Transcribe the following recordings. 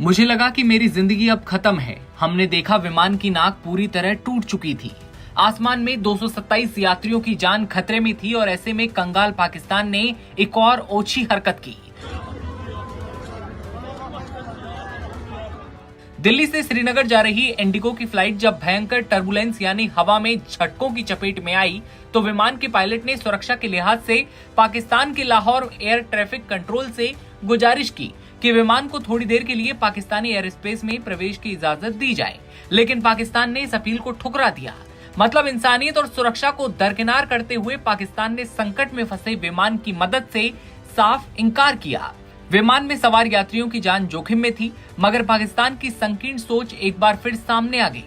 मुझे लगा कि मेरी जिंदगी अब खत्म है। हमने देखा विमान की नाक पूरी तरह टूट चुकी थी। आसमान में 227 यात्रियों की जान खतरे में थी और ऐसे में कंगाल पाकिस्तान ने एक और ओछी हरकत की। दिल्ली से श्रीनगर जा रही इंडिगो की फ्लाइट जब भयंकर टर्बुलेंस यानी हवा में झटकों की चपेट में आई तो विमान के पायलट ने सुरक्षा के लिहाज से पाकिस्तान के लाहौर एयर ट्रैफिक कंट्रोल से गुजारिश की कि विमान को थोड़ी देर के लिए पाकिस्तानी एयर स्पेस में प्रवेश की इजाजत दी जाए, लेकिन पाकिस्तान ने इस अपील को ठुकरा दिया। मतलब इंसानियत और सुरक्षा को दरकिनार करते हुए पाकिस्तान ने संकट में फंसे विमान की मदद से साफ इनकार किया। विमान में सवार यात्रियों की जान जोखिम में थी, मगर पाकिस्तान की संकीर्ण सोच एक बार फिर सामने आ गई।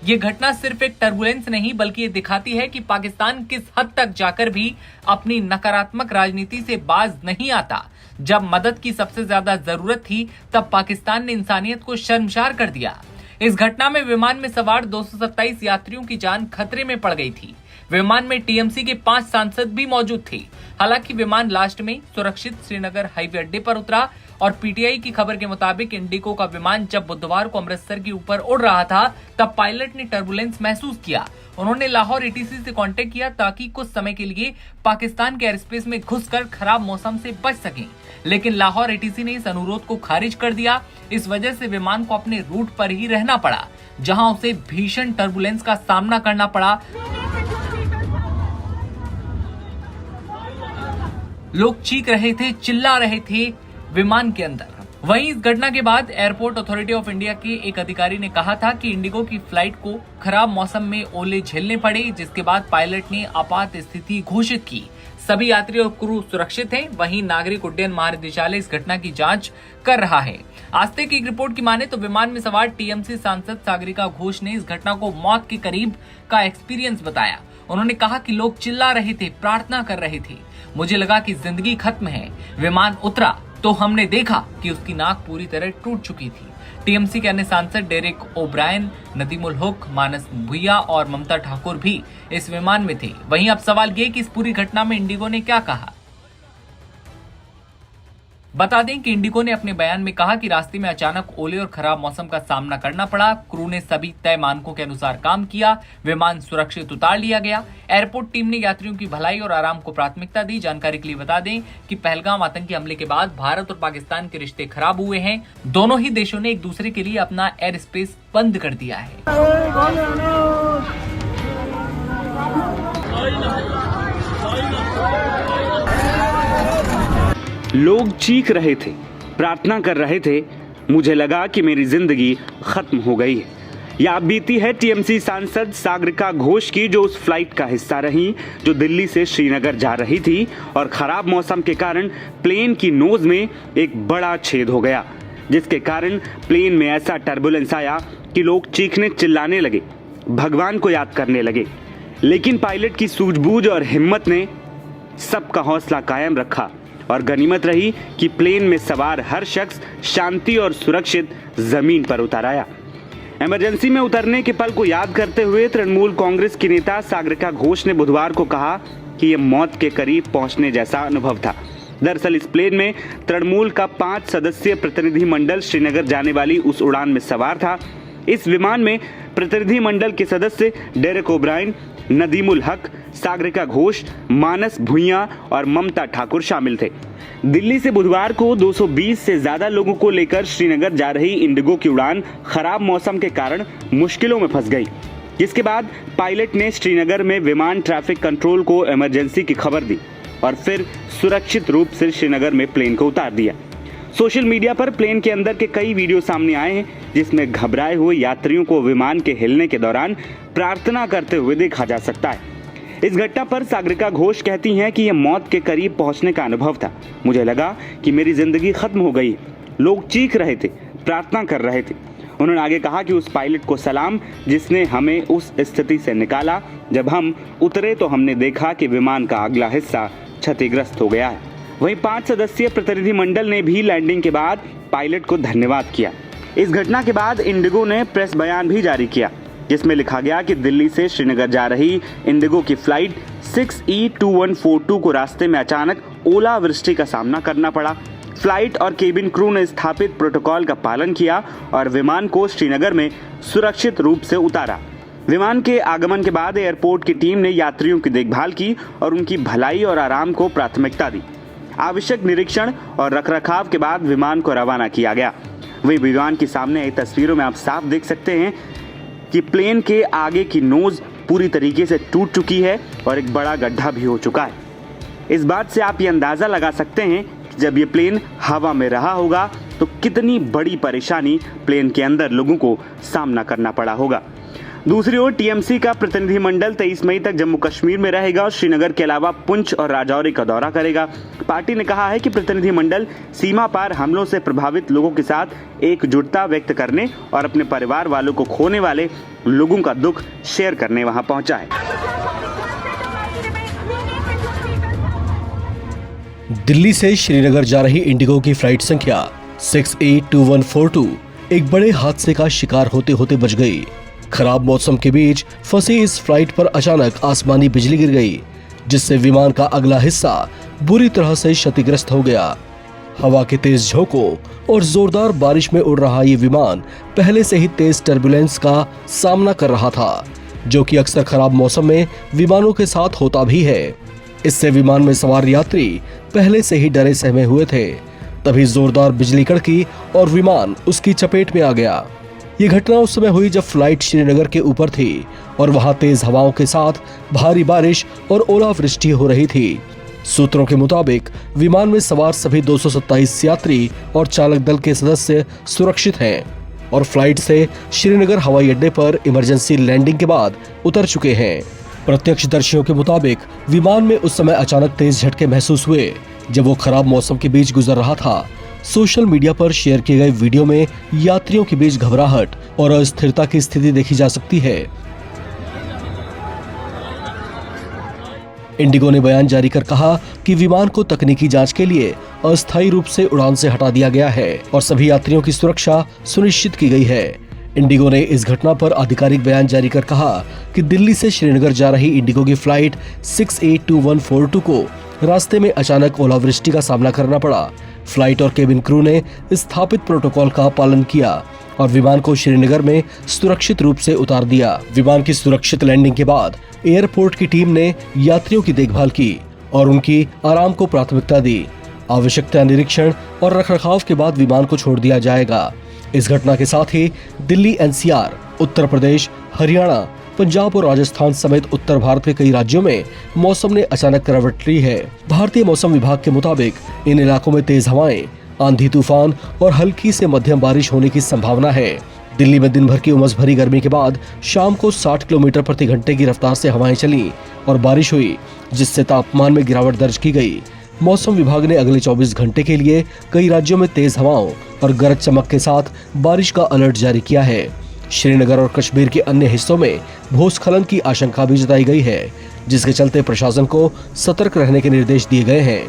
ये घटना सिर्फ एक टर्बुलेंस नहीं बल्कि ये दिखाती है कि पाकिस्तान किस हद तक जाकर भी अपनी नकारात्मक राजनीति से बाज नहीं आता। जब मदद की सबसे ज्यादा जरूरत थी तब पाकिस्तान ने इंसानियत को शर्मसार कर दिया। इस घटना में विमान में सवार 227 यात्रियों की जान खतरे में पड़ गई थी। विमान में टीएमसी के 5 सांसद भी मौजूद थे। हालांकि विमान लास्ट में सुरक्षित श्रीनगर हाईवे अड्डे पर उतरा और पीटीआई की खबर के मुताबिक इंडिगो का विमान जब बुधवार को अमृतसर के ऊपर उड़ रहा था तब पायलट ने टर्बुलेंस महसूस किया। उन्होंने लाहौर एटीसी से कांटेक्ट किया ताकि कुछ समय के लिए पाकिस्तान के एयर स्पेस में घुसकर खराब मौसम से बच सकें, लेकिन लाहौर एटीसी ने इस अनुरोध को खारिज कर दिया। इस वजह से विमान को अपने रूट पर ही रहना पड़ा, जहां उसे भीषण टर्बुलेंस का सामना करना पड़ा। लोग चीख रहे थे, चिल्ला रहे थे विमान के अंदर। वहीं इस घटना के बाद एयरपोर्ट अथॉरिटी ऑफ इंडिया के एक अधिकारी ने कहा था कि इंडिगो की फ्लाइट को खराब मौसम में ओले झेलने पड़े, जिसके बाद पायलट ने आपात स्थिति घोषित की। सभी यात्री और क्रू सुरक्षित हैं। वहीं नागरिक उड्डयन महानिदेशालय इस घटना की जांच कर रहा है। आस्ते की एक रिपोर्ट की माने तो विमान में सवार टीएमसी सांसद सागरिका घोष ने इस घटना को मौत के करीब का एक्सपीरियंस बताया। उन्होंने कहा कि लोग चिल्ला रहे थे, प्रार्थना कर रहे थे। मुझे लगा कि जिंदगी खत्म है। विमान उतरा तो हमने देखा कि उसकी नाक पूरी तरह टूट चुकी थी। टीएमसी के अन्य सांसद डेरेक ओब्रायन, नदीमुल हुक, मानस भुइया और ममता ठाकुर भी इस विमान में थे। वहीं अब सवाल ये कि इस पूरी घटना में इंडिगो ने क्या कहा। बता दें कि इंडिगो ने अपने बयान में कहा कि रास्ते में अचानक ओले और खराब मौसम का सामना करना पड़ा। क्रू ने सभी तय मानकों के अनुसार काम किया। विमान सुरक्षित उतार लिया गया। एयरपोर्ट टीम ने यात्रियों की भलाई और आराम को प्राथमिकता दी। जानकारी के लिए बता दें कि पहलगाम आतंकी हमले के बाद भारत और पाकिस्तान के रिश्ते खराब हुए हैं। दोनों ही देशों ने एक दूसरे के लिए अपना एयर स्पेस बंद कर दिया है। लोग चीख रहे थे, प्रार्थना कर रहे थे। मुझे लगा कि मेरी जिंदगी खत्म हो गई है। यह बीती है टीएमसी सांसद सागरिका घोष की, जो उस फ्लाइट का हिस्सा रही जो दिल्ली से श्रीनगर जा रही थी और खराब मौसम के कारण प्लेन की नोज में एक बड़ा छेद हो गया, जिसके कारण प्लेन में ऐसा टर्बुलेंस आया कि लोग चीखने चिल्लाने लगे, भगवान को याद करने लगे। लेकिन पायलट की सूझबूझ और हिम्मत ने सबका हौसला कायम रखा और गनीमत रही कि प्लेन में सवार हर शख्स शांति और सुरक्षित जमीन पर उतर आया। इमरजेंसी में उतरने के पल को याद करते हुए तृणमूल कांग्रेस की नेता सागरिका घोष ने बुधवार को कहा कि यह मौत के करीब पहुंचने जैसा अनुभव था। दरअसल इस प्लेन में तृणमूल का 5 सदस्यीय प्रतिनिधि मंडल श्रीनगर जाने वाली उस उड़ान में सवार था। इस विमान में प्रतिनिधि मंडल के सदस्य डेरेक ओब्रायन, नदीमुल हक, सागरिका घोष, मानस भुइया और ममता ठाकुर शामिल थे। दिल्ली से बुधवार को 220 से ज्यादा लोगों को लेकर श्रीनगर जा रही इंडिगो की उड़ान खराब मौसम के कारण मुश्किलों में फंस गई, जिसके बाद पायलट ने श्रीनगर में विमान ट्रैफिक कंट्रोल को इमरजेंसी की खबर दी और फिर सुरक्षित रूप से श्रीनगर में प्लेन को उतार दिया। सोशल मीडिया पर प्लेन के अंदर के कई वीडियो सामने आए हैं, जिसमें घबराए हुए यात्रियों को विमान के हिलने के दौरान प्रार्थना करते हुए देखा जा सकता है। इस घटना पर सागरिका घोष कहती हैं कि यह मौत के करीब पहुंचने का अनुभव था। मुझे लगा कि मेरी जिंदगी खत्म हो गई। लोग चीख रहे थे, प्रार्थना कर रहे थे। उन्होंने आगे कहा कि उस पायलट को सलाम जिसने हमें उस स्थिति से निकाला। जब हम उतरे तो हमने देखा कि विमान का अगला हिस्सा क्षतिग्रस्त हो गया है। वहीं 5 सदस्यीय प्रतिनिधि मंडल ने भी लैंडिंग के बाद पायलट को धन्यवाद किया। इस घटना के बाद इंडिगो ने प्रेस बयान भी जारी किया, जिसमें लिखा गया कि दिल्ली से श्रीनगर जा रही इंडिगो की फ्लाइट 6E2142 को रास्ते में अचानक ओलावृष्टि का सामना करना पड़ा। फ्लाइट और केबिन क्रू ने स्थापित प्रोटोकॉल का पालन किया और विमान को श्रीनगर में सुरक्षित रूप से उतारा। विमान के आगमन के बाद एयरपोर्ट की टीम ने यात्रियों की देखभाल की और उनकी भलाई और आराम को प्राथमिकता दी। आवश्यक निरीक्षण और रखरखाव के बाद विमान को रवाना किया गया। वही विमान के सामने आई तस्वीरों में आप साफ देख सकते हैं कि प्लेन के आगे की नोज पूरी तरीके से टूट चुकी है और एक बड़ा गड्ढा भी हो चुका है। इस बात से आप ये अंदाज़ा लगा सकते हैं कि जब ये प्लेन हवा में रहा होगा तो कितनी बड़ी परेशानी प्लेन के अंदर लोगों को सामना करना पड़ा होगा। दूसरी ओर टीएमसी का प्रतिनिधिमंडल 23 मई तक जम्मू कश्मीर में रहेगा और श्रीनगर के अलावा पुंछ और राजौरी का दौरा करेगा। पार्टी ने कहा है कि प्रतिनिधिमंडल सीमा पार हमलों से प्रभावित लोगों के साथ एकजुटता व्यक्त करने और अपने परिवार वालों को खोने वाले लोगों का दुख शेयर करने वहां पहुंचा है। दिल्ली से श्रीनगर जा रही इंडिगो की फ्लाइट संख्या 682142 एक बड़े हादसे का शिकार होते होते बच गई। खराब मौसम के बीच फंसी इस फ्लाइट पर अचानक आसमानी बिजली गिर गई, जिससे विमान का अगला हिस्सा बुरी तरह से क्षतिग्रस्त हो गया। हवा के तेज झोंकों और जोरदार बारिश में उड़ रहा ये विमान पहले से ही तेज टर्बुलेंस का सामना कर रहा था, जो कि अक्सर खराब मौसम में विमानों के साथ होता भी है। इससे विमान में सवार यात्री पहले से ही डरे सहमे हुए थे। तभी जोरदार बिजली कड़की और विमान उसकी चपेट में आ गया। ये घटना उस समय हुई जब फ्लाइट श्रीनगर के ऊपर थी और वहां तेज हवाओं के साथ भारी बारिश और ओलावृष्टि हो रही थी। सूत्रों के मुताबिक विमान में सवार सभी 227 यात्री और चालक दल के सदस्य सुरक्षित हैं और फ्लाइट से श्रीनगर हवाई अड्डे पर इमरजेंसी लैंडिंग के बाद उतर चुके हैं। प्रत्यक्षदर्शियों के मुताबिक विमान में उस समय अचानक तेज झटके महसूस हुए जब वो खराब मौसम के बीच गुजर रहा था। सोशल मीडिया पर शेयर किए गए वीडियो में यात्रियों के बीच घबराहट और अस्थिरता की स्थिति देखी जा सकती है। इंडिगो ने बयान जारी कर कहा कि विमान को तकनीकी जांच के लिए अस्थायी रूप से उड़ान से हटा दिया गया है और सभी यात्रियों की सुरक्षा सुनिश्चित की गई है। इंडिगो ने इस घटना पर आधिकारिक बयान जारी कर कहा कि दिल्ली से श्रीनगर जा रही इंडिगो की फ्लाइट 682142 को रास्ते में अचानक ओलावृष्टि का सामना करना पड़ा। फ्लाइट और केबिन क्रू ने स्थापित प्रोटोकॉल का पालन किया और विमान को श्रीनगर में सुरक्षित रूप से उतार दिया। विमान की सुरक्षित लैंडिंग के बाद एयरपोर्ट की टीम ने यात्रियों की देखभाल की और उनकी आराम को प्राथमिकता दी। आवश्यकता निरीक्षण और रखरखाव के बाद विमान को छोड़ दिया जाएगा। इस घटना के साथ ही दिल्ली, एनसीआर, उत्तर प्रदेश, हरियाणा, पंजाब और राजस्थान समेत उत्तर भारत के कई राज्यों में मौसम ने अचानक करवट ली है। भारतीय मौसम विभाग के मुताबिक इन इलाकों में तेज हवाएं, आंधी तूफान और हल्की से मध्यम बारिश होने की संभावना है। दिल्ली में दिन भर की उमस भरी गर्मी के बाद शाम को 60 किलोमीटर प्रति घंटे की रफ्तार से हवाएं चली और बारिश हुई, जिससे तापमान में गिरावट दर्ज की गई। मौसम विभाग ने अगले 24 घंटे के लिए कई राज्यों में तेज हवाओं और गरज चमक के साथ बारिश का अलर्ट जारी किया है। श्रीनगर और कश्मीर के अन्य हिस्सों में भूस्खलन की आशंका भी जताई गई है, जिसके चलते प्रशासन को सतर्क रहने के निर्देश दिए गए हैं।